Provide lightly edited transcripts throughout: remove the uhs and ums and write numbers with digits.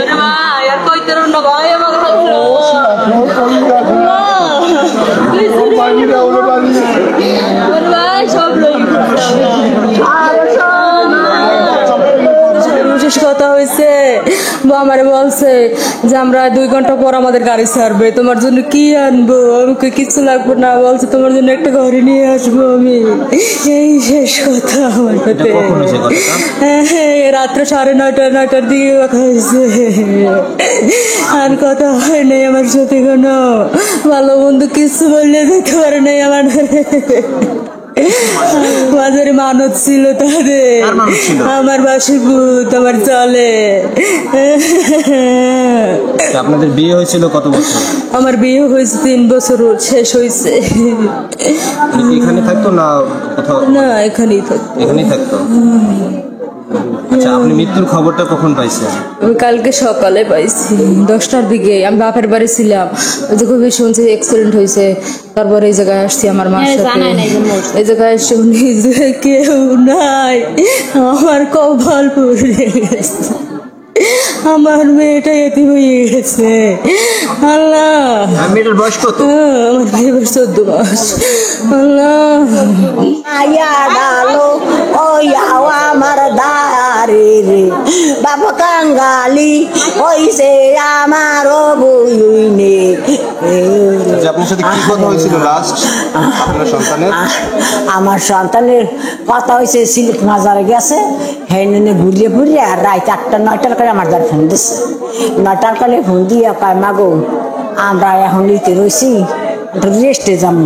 আরে ভাই আর কইতে রন না ভাই আমার হাসলো আরে ভাই সব লই বিশেষ কথা হয়েছে আমারে বলছে যে আমরা 2 ঘন্টা পর আমাদের গাড়ি ছাড়বে, তোমার জন্য কি আনবো, আমাকে কিছু লাগবে না, বলছে তোমার জন্য একটা ঘরে নিয়ে আসবো আমি। এই শেষ কথা আমার সাথে। রাত্রে 9:30-9টার দিকে কথা হয়েছে, আর কথা হয় নাই আমার সাথে কোনো। ভালো বন্ধু কিছু বললে দিতে পারে নাই আমার বাজারে মানত ছিল তাদের, আমার বাসে ভূত আমার চলে। আপনাদের বিয়ে হয়েছিল কত বছর? আমার বিয়ে হয়েছে 3 বছর শেষ হয়েছে। এখানে থাকতো না কোথাও? না এখানেই থাকতো। এখানেই থাকতো। আচ্ছা, আপনি মৃত্যুর খবরটা কখন পাইছেন? আমি কালকে সকালে পাইছি 10টার দিকে। আমি বাপের বাড়ি ছিলাম, ওই যে খুবই শুনছি অ্যাক্সিডেন্ট হয়েছে। তারপরে এই জায়গায় আসছি আমার মার সাথে। এই জায়গায় শুনি যে কেউ নাই, আমার কপাল পুড়ে গেছে, আমার মেয়েটা এতি হয়ে গেছে। আল্লাহ, মেয়েটার বয়স কত? আমার মেয়ের 14 মাস। আল্লাহ আয়া ডালো ওই আমার দারে রে বাবা কাঙ্গালি ওইসে আমার বইনে। আপনার সাথে কি কথা হয়েছিল লাস্ট আপনার সন্তানের? আমার সন্তানের কথা হয়েছে সিলেট মাজারে গেছে, হেনে ঘুরিয়ে ঘুরিয়ে আর রাত 8টা-9টার করে আমার দ্বার ফোন দিচ্ছে। 9টার কালে ফোন দিয়ে কয় মাগো আমরা এখন নিতে রয়েছি, রেস্টে যাবো,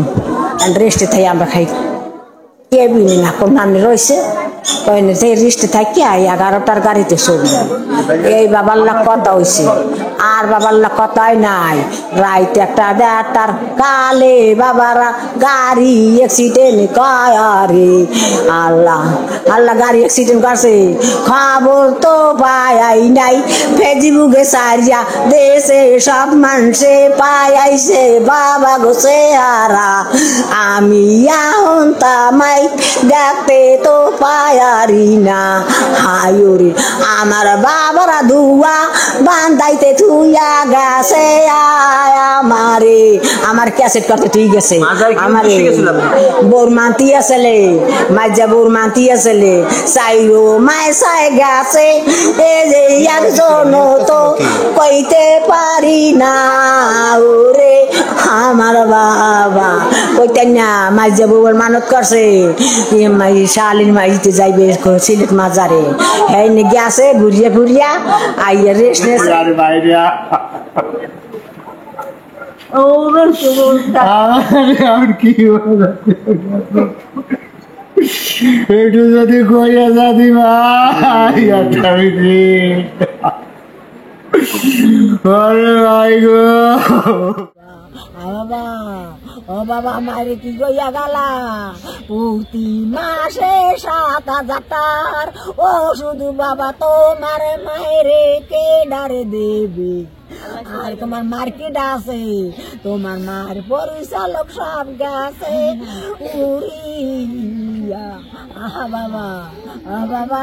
রেস্টে থাই আমরা খাই কে বিনি না কোন নামে রয়েছে রেস্টে থাকি 11টার গাড়িতে চলবে। এই বাবার লাখ কথা হয়েছে, আর বাবার লাখ কথাই নাই। রাইতে 1:30টার কালে বাবারা গাড়ি অ্যাক্সিডেন্ট করে। আল্লাহ আল্লাহ গাড়ি অ্যাক্সিডেন্ট করছে, খবর তো পাই নাই। ফেসবুকে সারিয়া দেশে সব মানুষে পাইছে বাবা গোছে হারা। আমি এখন তামাই দেখতে তো পায়ারি না। হায়রে আমার বাবারা ধুয়া বান্ধাইতে থুইয়া গেছে আমারে। আমার ক্যাসেট করতে ঠিক আছে, আমার বোর মানতি আসলে মাইজা বোর মানতি আসলে চাইরো মায় চাই গেছে। এ যে একজন তো কইতে পারি না ওরে আমার বাবা কইতে না। মাইজা বউর মানত করছে শালিন মাইতে যাইবে সিলেট মাজারে, হ্যাঁ গেছে ঘুরিয়া ঘুরিয়া আইয়া রেস্ট নেছে। একটু যদি কইয়া যাদি ভাই ভাই গো বাবা ও বাবা মারে কি গইয়া গালা প্রতি মাসে 7,000 টাকার ওষুধ বাবা তোমার মায়েরে কে ডারে দেবে। আর তোমার মার্কেট আছে, তোমার মার পরিচালক সব গেছে উড়িয়া। বাবা বাবা